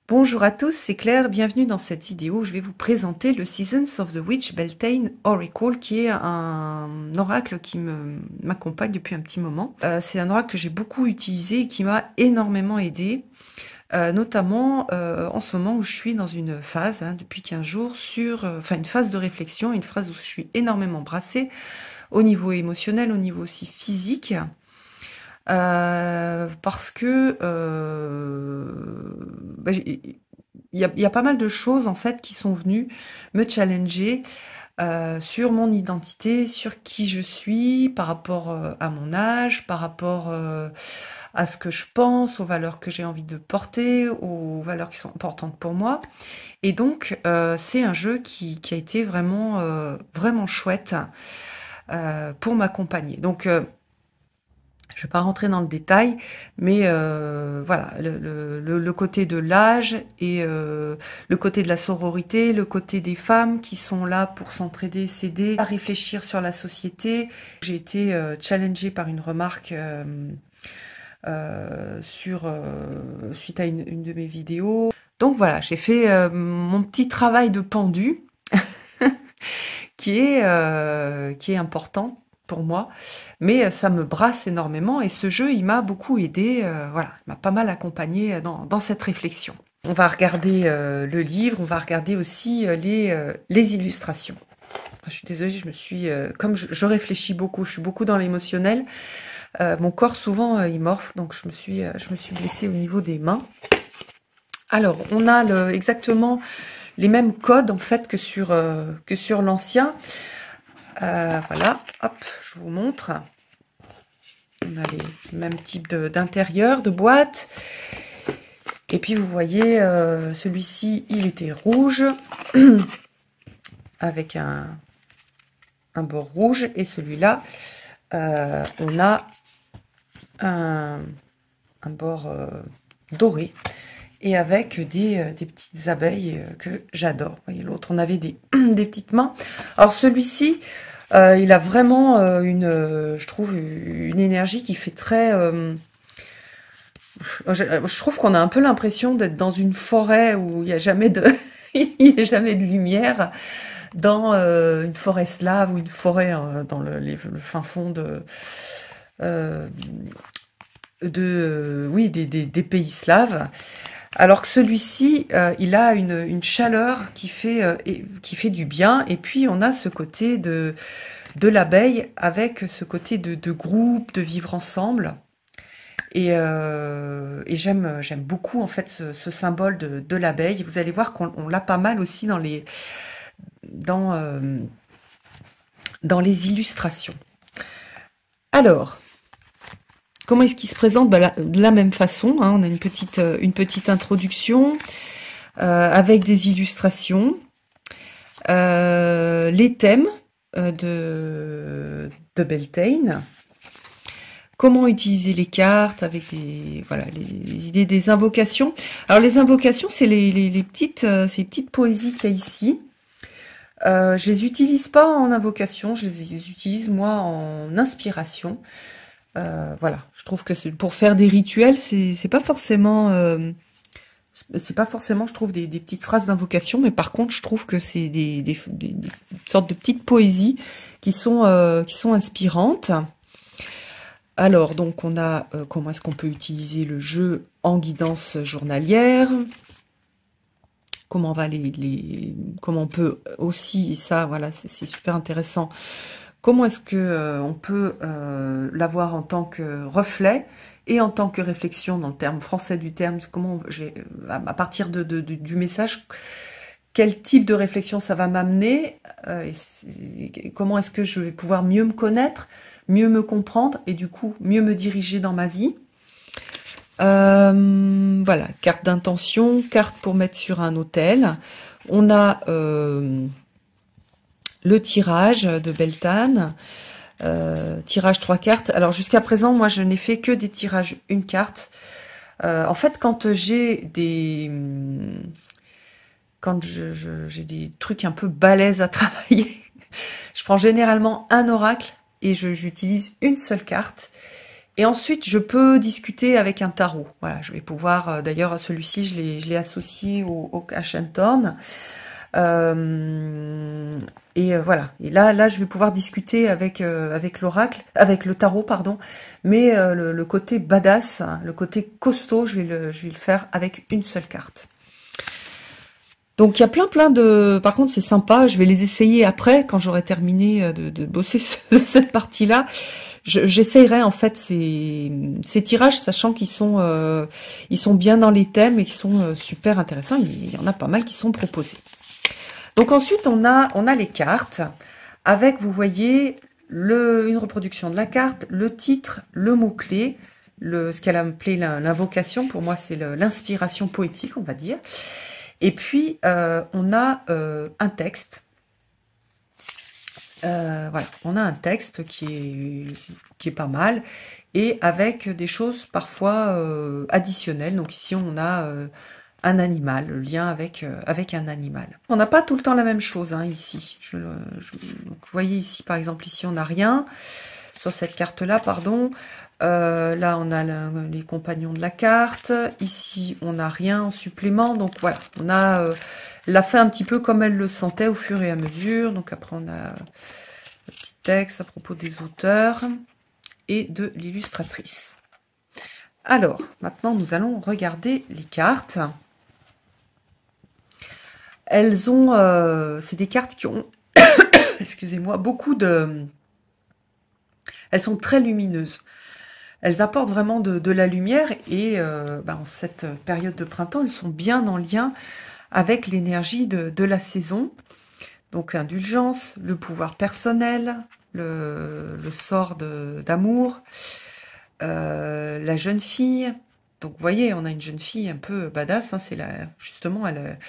Bonjour à tous, c'est Claire, bienvenue dans cette vidéo où je vais vous présenter le Seasons of the Witch Beltane Oracle qui est un oracle qui m'accompagne depuis un petit moment. C'est un oracle que j'ai beaucoup utilisé et qui m'a énormément aidé, notamment en ce moment où je suis dans une phase, depuis 15 jours, une phase de réflexion, une phase où je suis énormément brassée au niveau émotionnel, au niveau aussi physique. Parce que il y a pas mal de choses en fait qui sont venues me challenger sur mon identité, sur qui je suis, par rapport à mon âge, par rapport à ce que je pense, aux valeurs que j'ai envie de porter, aux valeurs qui sont importantes pour moi. Et donc, c'est un jeu qui a été vraiment, vraiment chouette pour m'accompagner. Donc, je ne vais pas rentrer dans le détail, mais voilà, le côté de l'âge et le côté de la sororité, le côté des femmes qui sont là pour s'entraider, s'aider, à réfléchir sur la société. J'ai été challengée par une remarque suite à une de mes vidéos. Donc voilà, j'ai fait mon petit travail de pendu qui est important pour moi, mais ça me brasse énormément et ce jeu, il m'a beaucoup aidé, voilà, il m'a pas mal accompagné dans cette réflexion. On va regarder le livre, on va regarder aussi les illustrations. Enfin, je suis désolée, comme je réfléchis beaucoup, je suis beaucoup dans l'émotionnel. Mon corps souvent il morfle, donc je me suis blessée au niveau des mains. Alors, on a exactement les mêmes codes en fait que sur l'ancien. Voilà, hop, je vous montre. On a les mêmes types d'intérieur, de boîte. Et puis vous voyez, celui-ci, il était rouge, avec un bord rouge. Et celui-là, on a un bord doré. Et avec des petites abeilles que j'adore. Vous voyez, l'autre, on avait des petites mains. Alors celui-ci, il a vraiment je trouve, une énergie qui fait très... je trouve qu'on a un peu l'impression d'être dans une forêt où il n'y a jamais de, il y a jamais de lumière, dans une forêt slave ou une forêt dans le fin fond oui, des pays slaves. Alors que celui-ci, il a une chaleur qui fait du bien. Et puis, on a ce côté de l'abeille avec ce côté de groupe, de vivre ensemble. Et j'aime beaucoup, en fait, ce symbole de l'abeille. Vous allez voir qu'on l'a pas mal aussi dans les illustrations. Alors, comment est-ce qu'il se présente? De la même façon, on a une petite introduction avec des illustrations, les thèmes de Beltane, comment utiliser les cartes avec les idées des invocations. Alors les invocations, c'est ces petites poésies qu'il y a ici. Je les utilise pas en invocation, je les utilise moi en inspiration. Voilà, je trouve que pour faire des rituels, c'est pas forcément, je trouve, des petites phrases d'invocation, mais par contre, je trouve que c'est des sortes de petites poésies qui sont inspirantes. Alors, donc, on a comment est-ce qu'on peut utiliser le jeu en guidance journalière. Comment on peut aussi, et ça, voilà, c'est super intéressant. Comment est-ce que on peut l'avoir en tant que reflet et en tant que réflexion dans le terme français du terme? Comment à partir du message, quel type de réflexion ça va m'amener? Comment est-ce que je vais pouvoir mieux me connaître, mieux me comprendre et du coup mieux me diriger dans ma vie? Voilà, carte d'intention, carte pour mettre sur un autel. On a le tirage de Beltane, tirage 3 cartes. Alors jusqu'à présent, moi je n'ai fait que des tirages une carte. En fait, quand j'ai des trucs un peu balèzes à travailler, je prends généralement un oracle et j'utilise une seule carte. Et ensuite, je peux discuter avec un tarot. Voilà, je vais pouvoir, d'ailleurs, celui-ci, je l'ai associé au Ashentorn. Voilà. Et là, je vais pouvoir discuter avec l'oracle, avec le tarot, pardon. Mais le côté badass, hein, le côté costaud, je vais le faire avec une seule carte. Donc il y a plein de... Par contre, c'est sympa. Je vais les essayer après, quand j'aurai terminé de bosser cette partie-là. J'essayerai en fait ces tirages, sachant ils sont bien dans les thèmes et qu'ils sont super intéressants. Il y en a pas mal qui sont proposés. Donc ensuite, on a les cartes avec, vous voyez, une reproduction de la carte, le titre, le mot-clé, ce qu'elle a appelé l'invocation. Pour moi, c'est l'inspiration poétique, on va dire. Et puis, on a un texte. Voilà, on a un texte qui est pas mal et avec des choses parfois additionnelles. Donc ici, on a un animal, le lien avec un animal. On n'a pas tout le temps la même chose hein, ici. Donc, vous voyez ici, par exemple, ici, on n'a rien. Sur cette carte-là, pardon. Là, on a les compagnons de la carte. Ici, on n'a rien en supplément. Donc voilà, on a l'a fait un petit peu comme elle le sentait au fur et à mesure. Donc après, on a le petit texte à propos des auteurs et de l'illustratrice. Alors, maintenant, nous allons regarder les cartes. Elles ont... c'est des cartes qui ont... excusez-moi, beaucoup de... Elles sont très lumineuses. Elles apportent vraiment de la lumière et en cette période de printemps, elles sont bien en lien avec l'énergie de la saison. Donc l'indulgence, le pouvoir personnel, le sort d'amour, la jeune fille. Donc vous voyez, on a une jeune fille un peu badass, hein, c'est justement elle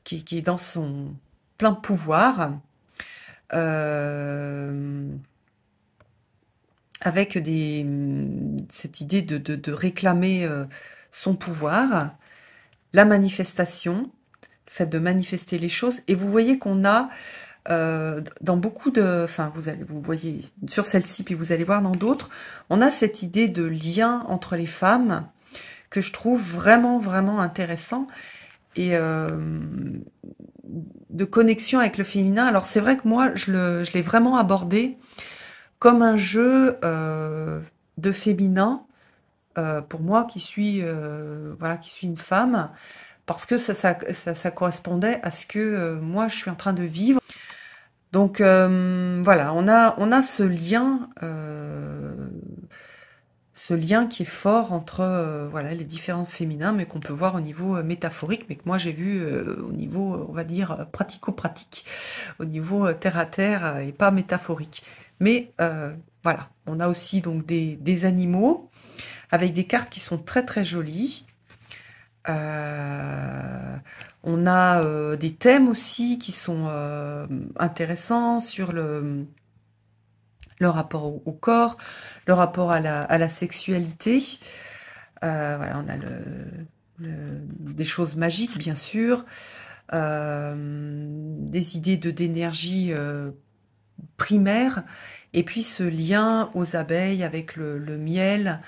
qui est dans son plein pouvoir. Avec cette idée de réclamer son pouvoir, la manifestation, le fait de manifester les choses. Et vous voyez qu'on a dans beaucoup de... Enfin, vous voyez sur celle-ci, puis vous allez voir dans d'autres, on a cette idée de lien entre les femmes que je trouve vraiment, vraiment intéressant. Et de connexion avec le féminin. Alors c'est vrai que moi, je l'ai vraiment abordé comme un jeu de féminin, pour moi qui suis voilà, qui suis une femme, parce que ça correspondait à ce que moi je suis en train de vivre. Donc voilà, on a ce lien qui est fort entre voilà, les différents féminins, mais qu'on peut voir au niveau métaphorique, mais que moi j'ai vu au niveau, on va dire, pratico-pratique, au niveau terre à terre et pas métaphorique. Mais voilà, on a aussi donc des animaux avec des cartes qui sont très très jolies. On a des thèmes aussi qui sont intéressants sur le rapport au corps, le rapport à la sexualité. Voilà, on a des choses magiques, bien sûr, des idées d'énergie primaire, et puis ce lien aux abeilles avec le miel,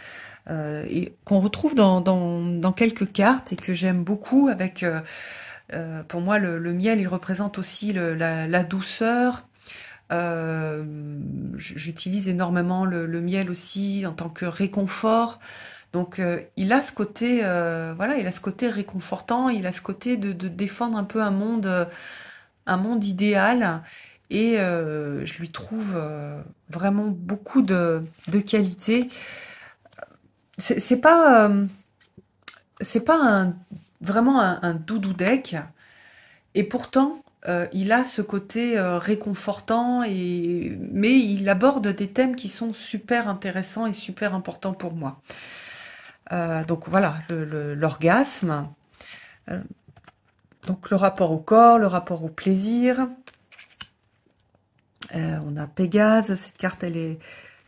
et qu'on retrouve dans quelques cartes et que j'aime beaucoup. Avec, pour moi, le miel, il représente aussi la douceur. J'utilise énormément le miel aussi en tant que réconfort. Donc il a ce côté, voilà, il a ce côté réconfortant, il a ce côté de défendre un peu un monde idéal. Et je lui trouve vraiment beaucoup de qualité. C'est pas vraiment un doudou deck, et pourtant il a ce côté réconfortant, mais il aborde des thèmes qui sont super intéressants et super importants pour moi. Donc voilà, l'orgasme, donc le rapport au corps, le rapport au plaisir. On a Pégase, cette carte elle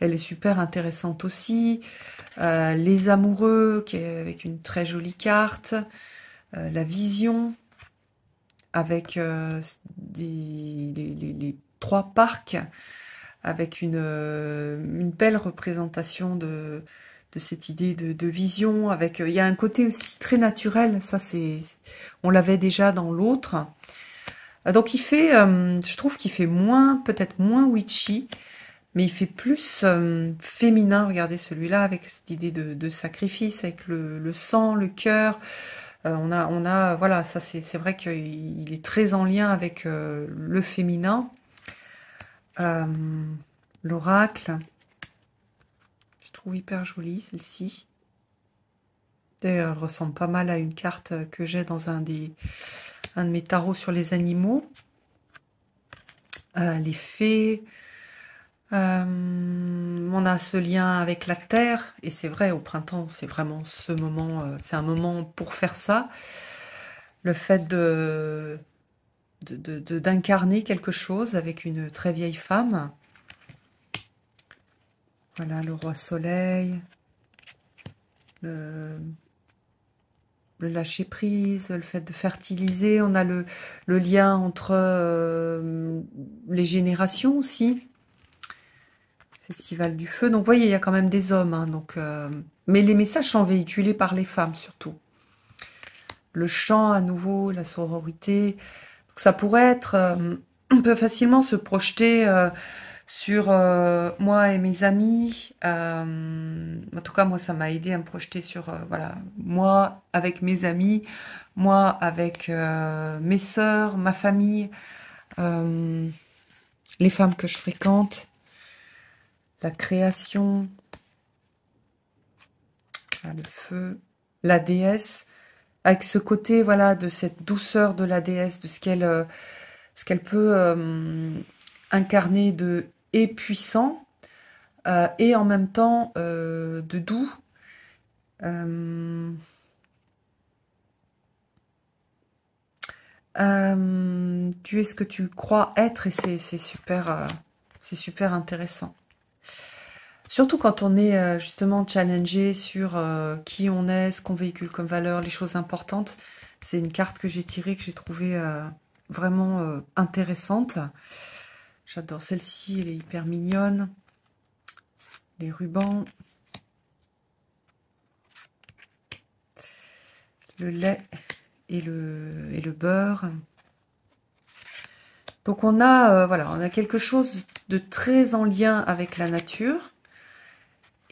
est super intéressante aussi. Les amoureux, avec une très jolie carte. La vision, avec les trois parcs, avec une belle représentation de cette idée de vision. Avec, il y a un côté aussi très naturel, ça on l'avait déjà dans l'autre. Donc il fait, je trouve qu'il fait peut-être moins witchy, mais il fait plus féminin. Regardez celui-là avec cette idée de sacrifice, avec le sang, le cœur. Voilà, ça c'est vrai qu'il est très en lien avec le féminin. L'oracle, je trouve hyper jolie celle-ci. D'ailleurs, elle ressemble pas mal à une carte que j'ai dans un de mes tarots sur les animaux. Les fées. On a ce lien avec la terre, et c'est vrai, au printemps, c'est vraiment ce moment, c'est un moment pour faire ça. Le fait d'incarner quelque chose avec une très vieille femme. Voilà, le roi soleil, le lâcher prise, le fait de fertiliser. On a le lien entre les générations aussi. Festival du feu. Donc, vous voyez, il y a quand même des hommes. Hein, donc, mais les messages sont véhiculés par les femmes, surtout. Le chant, à nouveau, la sororité. Donc, ça pourrait être... on peut facilement se projeter sur moi et mes amis. En tout cas, moi, ça m'a aidé à me projeter sur... voilà, moi avec mes amis, moi avec mes sœurs, ma famille, les femmes que je fréquente. La création, le feu, la déesse, avec ce côté, voilà, de cette douceur de la déesse, de ce qu'elle peut incarner de et puissant, et en même temps de doux. Tu es ce que tu crois être, et c'est super intéressant. Surtout quand on est justement challengé sur qui on est, ce qu'on véhicule comme valeur, les choses importantes. C'est une carte que j'ai tirée, que j'ai trouvée vraiment intéressante. J'adore celle-ci, elle est hyper mignonne. Les rubans. Le lait et le beurre. Donc on a, voilà, on a quelque chose de très en lien avec la nature.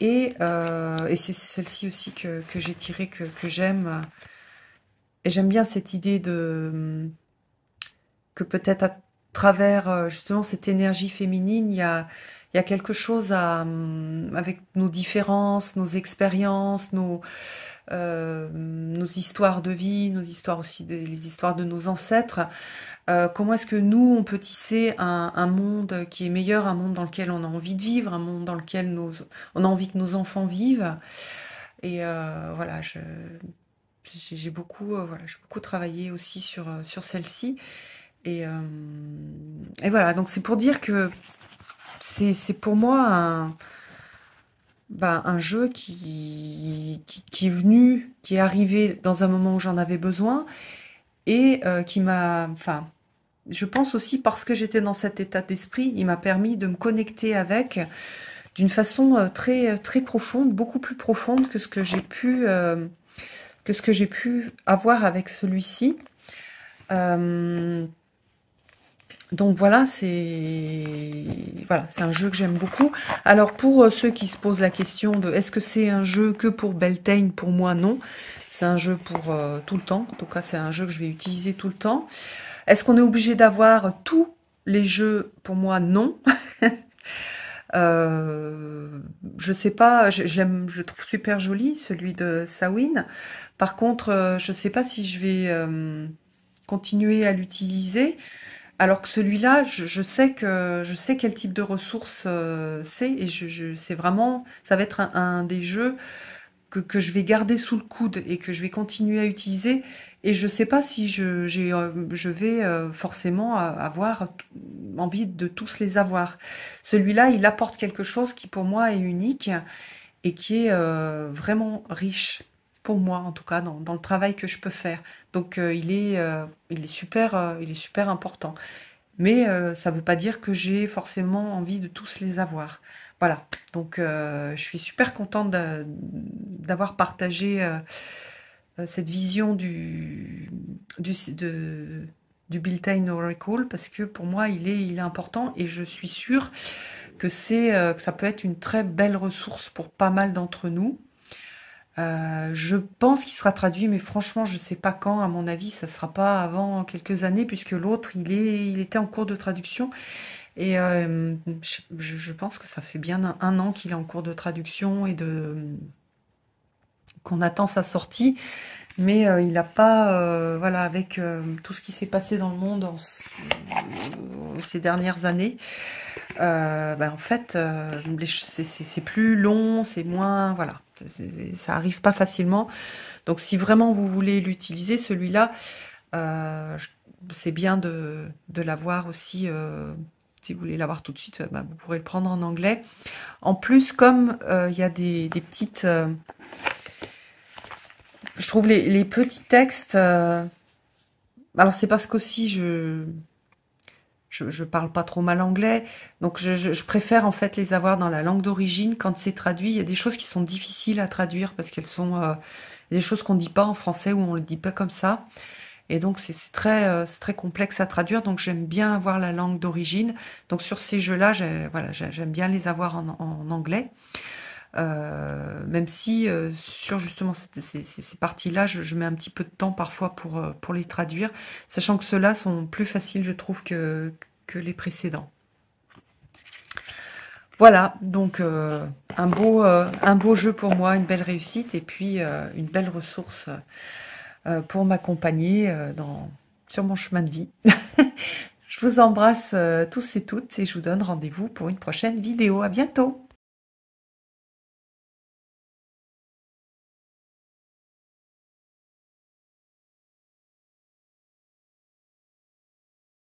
Et c'est celle-ci aussi que j'ai tirée, que j'aime. Et j'aime bien cette idée que peut-être à travers justement cette énergie féminine, il y a quelque chose avec nos différences, nos expériences, nos histoires de vie, nos histoires aussi, les histoires de nos ancêtres. Comment est-ce que nous, on peut tisser un monde qui est meilleur, un monde dans lequel on a envie de vivre, un monde dans lequel on a envie que nos enfants vivent. Et voilà, j'ai beaucoup, voilà, j'ai beaucoup travaillé aussi sur celle-ci. Et voilà, donc c'est pour dire que c'est pour moi un jeu qui est venu, qui est arrivé dans un moment où j'en avais besoin, et qui m'a... Enfin, je pense aussi parce que j'étais dans cet état d'esprit, il m'a permis de me connecter avec d'une façon très, très profonde, beaucoup plus profonde que ce que j'ai pu avoir avec celui-ci. Donc voilà, c'est un jeu que j'aime beaucoup. Alors pour ceux qui se posent la question de est-ce que c'est un jeu que pour Beltane, pour moi non. C'est un jeu pour tout le temps. En tout cas, c'est un jeu que je vais utiliser tout le temps. Est-ce qu'on est obligé d'avoir tous les jeux? Pour moi, non. Je sais pas, je le trouve super joli, celui de Samhain. Par contre, je sais pas si je vais continuer à l'utiliser. Alors que celui-là, je sais quel type de ressources c'est, et c'est vraiment, ça va être un des jeux que je vais garder sous le coude et que je vais continuer à utiliser. Et je sais pas si je vais forcément avoir envie de tous les avoir. Celui-là, il apporte quelque chose qui pour moi est unique et qui est vraiment riche. Pour moi, en tout cas, dans le travail que je peux faire. Donc, il est super important. Mais ça ne veut pas dire que j'ai forcément envie de tous les avoir. Voilà, donc je suis super contente d'avoir partagé cette vision du, du Built-in Oracle parce que pour moi il est important et je suis sûre que que ça peut être une très belle ressource pour pas mal d'entre nous. Je pense qu'il sera traduit, mais franchement, je sais pas quand. À mon avis, ça sera pas avant quelques années, puisque l'autre, il était en cours de traduction. Et je pense que ça fait bien un an qu'il est en cours de traduction et qu'on attend sa sortie. Mais il n'a pas, voilà, avec tout ce qui s'est passé dans le monde ces dernières années, en fait, c'est plus long, c'est moins, voilà, ça arrive pas facilement. Donc, si vraiment vous voulez l'utiliser, celui-là, c'est bien de l'avoir aussi. Si vous voulez l'avoir tout de suite, vous pourrez le prendre en anglais. En plus, comme il y a des petites... je trouve les petits textes... alors, c'est parce qu'aussi, je parle pas trop mal anglais, donc je préfère en fait les avoir dans la langue d'origine. Quand c'est traduit, il y a des choses qui sont difficiles à traduire parce qu'elles sont... il y a des choses qu'on dit pas en français ou on le dit pas comme ça. Et donc, c'est très complexe à traduire. Donc, j'aime bien avoir la langue d'origine. Donc, sur ces jeux-là, voilà, j'aime bien les avoir en anglais. Même si, sur justement ces parties-là, je mets un petit peu de temps parfois pour les traduire. Sachant que ceux-là sont plus faciles, je trouve, que les précédents. Voilà, donc un beau jeu pour moi, une belle réussite et puis une belle ressource pour m'accompagner sur mon chemin de vie. Je vous embrasse tous et toutes et je vous donne rendez-vous pour une prochaine vidéo. À bientôt!